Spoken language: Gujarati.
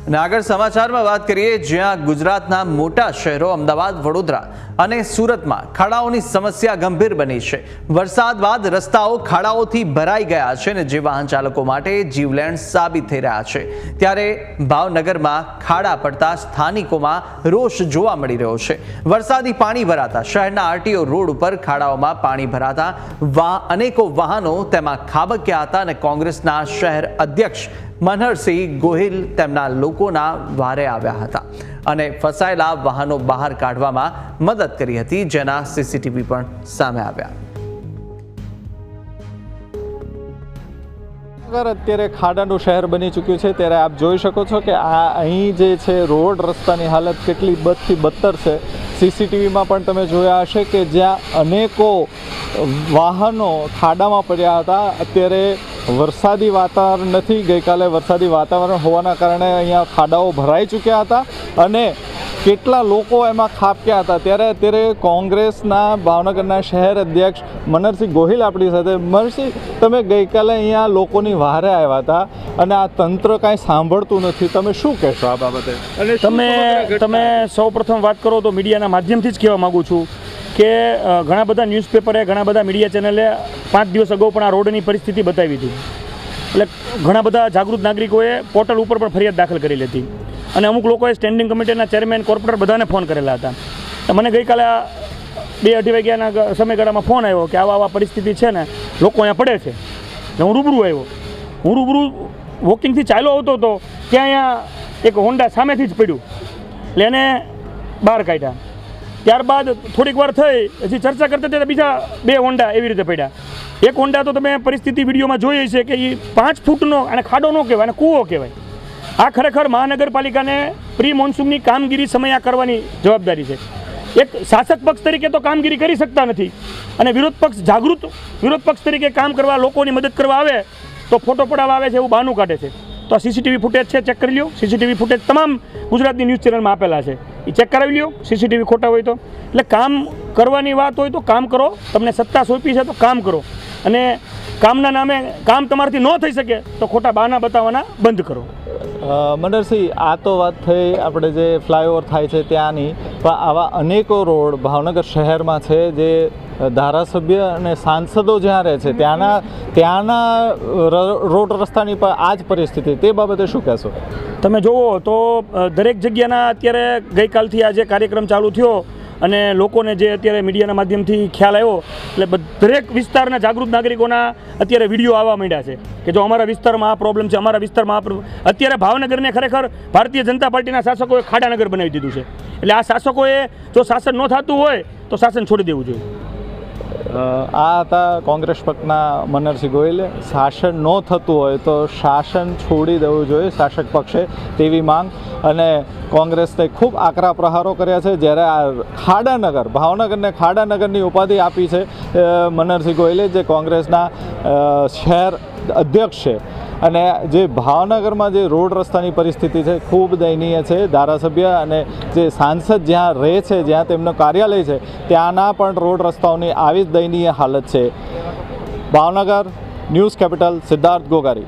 અને આગળ સમાચારમાં વાત કરીએ, જ્યાં ગુજરાતના મોટા શહેરો અમદાવાદ, વડોદરા અને સુરતમાં ખાડાઓની સમસ્યા ગંભીર બની છે। વરસાદ બાદ રસ્તાઓ ખાડાઓથી ભરાઈ ગયા છે અને જે વાહન ચાલકો માટે જીવલેણ સાબિત થઈ રહ્યા છે। ત્યારે ભાવનગરમાં ખાડા પડતા સ્થાનિકોમાં રોષ જોવા મળી રહ્યો છે। વરસાદી પાણી ભરાતા શહેરના આરટીઓ રોડ ઉપર ખાડાઓમાં પાણી ભરાતા અનેકો વાહનો તેમાં ખાબક્યા હતા અને કોંગ્રેસના શહેર અધ્યક્ષ મનહરસિંહ ગોહિલ તેમના લોકોના વારે આવ્યા હતા અને ફસાયેલા વાહનો બહાર કાઢવામાં મદદ કરી હતી, જેના સીસીટીવી પણ સામે આવ્યા। અત્યારે ખાડાનું શહેર બની ચૂક્યું છે, ત્યારે આપ જોઈ શકો છો કે આ અહીં જે છે રોડ રસ્તાની હાલત કેટલી બદથી બદતર છે। સીસીટીવીમાં પણ તમે જોયા હશે કે જ્યાં અનેકો વાહનો ખાડામાં પડ્યા હતા। અત્યારે વરસાદી વાતાવરણ નથી, ગઈકાલે વરસાદી વાતાવરણ હોવાના કારણે અહીંયા ખાડાઓ ભરાઈ ચૂક્યા હતા અને કેટલા લોકો એમાં ખાબક્યા હતા। ત્યારે અત્યારે કોંગ્રેસના ભાવનગરના શહેર અધ્યક્ષ મનહરસિંહ ગોહિલ આપણી સાથે। મનહરસિંહ, તમે ગઈકાલે અહીંયા લોકોની વહારે આવ્યા હતા અને આ તંત્ર કાંઈ સાંભળતું નથી, તમે શું કહેશો આ બાબતે? અને તમે સૌ પ્રથમ વાત કરો તો મીડિયાના માધ્યમથી જ કહેવા માગું છું કે ઘણા બધા ન્યૂઝપેપરે, ઘણા બધા મીડિયા ચેનલે 5 દિવસ અગાઉ પણ આ રોડની પરિસ્થિતિ બતાવી હતી। એટલે ઘણા બધા જાગૃત નાગરિકોએ પોર્ટલ ઉપર પણ ફરિયાદ દાખલ કરેલી હતી અને અમુક લોકોએ સ્ટેન્ડિંગ કમિટીના ચેરમેન, કોર્પોરેટર બધાને ફોન કરેલા હતા। મને ગઈકાલે 2-2:30 વાગ્યાના સમયગાળામાં ફોન આવ્યો કે આવા પરિસ્થિતિ છે ને, લોકો અહીંયા પડે છે। હું રૂબરૂ આવ્યો, હું રૂબરૂ વોકિંગથી ચાલ્યો આવતો હતો ત્યાં અહીંયા એક હોન્ડા સામેથી જ પડ્યું, એટલે એને બહાર કાઢ્યા। ત્યારબાદ થોડીક વાર થઈ, હજી ચર્ચા કરતા ત્યારે બીજા 2 હોન્ડા એવી રીતે પડ્યા। એક હોન્ડા તો તમે પરિસ્થિતિ વિડીયોમાં જોઈ છે કે એ 5 ફૂટનો, અને ખાડો ન કહેવાય અને કૂવો કહેવાય। આ ખરેખર મહાનગરપાલિકાને પ્રી મોન્સૂનની કામગીરી સમય કરવાની જવાબદારી છે। એક શાસક પક્ષ તરીકે તો કામગીરી કરી શકતા નથી અને વિરોધ પક્ષ જાગૃત વિરોધ પક્ષ તરીકે કામ કરવા, લોકોની મદદ કરવા આવે તો ફોટો પડાવવા આવે છે એવું બહાનું કાઢે છે। તો આ સીસીટીવી ફૂટેજ છે, ચેક કરી લ્યો। સીસીટીવી ફૂટેજ તમામ ગુજરાતની ન્યૂઝ ચેનલમાં આપેલા છે, એ ચેક કરાવી લ્યો। સીસીટીવી ખોટા હોય તો, એટલે કામ કરવાની વાત હોય તો કામ કરો, તમને સત્તા સોંપી છે તો કામ કરો, અને કામના નામે કામ તમારાથી ન થઈ શકે તો ખોટા બહાના બતાવવાના બંધ કરો। મનહરસિંહ, આ તો વાત થઈ આપણે જે ફ્લાયઓવર થાય છે ત્યાંની, પણ આવા અનેકો રોડ ભાવનગર શહેરમાં છે જે ધારાસભ્ય અને સાંસદો જ્યાં રહે છે ત્યાંના રોડ રસ્તાની પણ આ જ પરિસ્થિતિ, તે બાબતે શું કહેશો? તમે જુઓ તો દરેક જગ્યાના અત્યારે ગઈકાલથી આ જે કાર્યક્રમ ચાલુ થયો અને લોકોને જે અત્યારે મીડિયાના માધ્યમથી ખ્યાલ આવ્યો, એટલે દરેક વિસ્તારના જાગૃત નાગરિકોના અત્યારે વિડીયો આવવા માંડ્યા છે કે જો અમારા વિસ્તારમાં આ પ્રોબ્લેમ છે, અમારા વિસ્તારમાં આ પ્રોબ્લેમ। અત્યારે ભાવનગરને ખરેખર ભારતીય જનતા પાર્ટીના શાસકોએ ખાડાનગર બનાવી દીધું છે। એટલે આ શાસકોએ જો શાસન ન થતું હોય તો શાસન છોડી દેવું જોઈએ। આ હતા કોંગ્રેસ પક્ષના મનહરસિંહ ગોહિલે। શાસન ન થતું હોય તો શાસન છોડી દેવું જોઈએ શાસક પક્ષે, તેવી માંગ। અને કોંગ્રેસને ખૂબ આકરા પ્રહારો કર્યા છે। જ્યારે આ ખાડાનગર, ભાવનગરને ખાડાનગરની ઉપાધિ આપી છે મનહરસિંહ ગોહિલે, જે કોંગ્રેસના શહેર અધ્યક્ષ છે। અને જે ભાવનગરમાં જે રોડ રસ્તાની પરિસ્થિતિ છે ખૂબ દયનીય છે। ધારાસભ્ય અને જે સાંસદ જ્યાં રહે છે, જ્યાં તેમનું કાર્યાલય છે, ત્યાંના પણ રોડ રસ્તાઓની આવી જ દયનીય હાલત છે। Bhavnagar, news capital, Siddharth Gogari.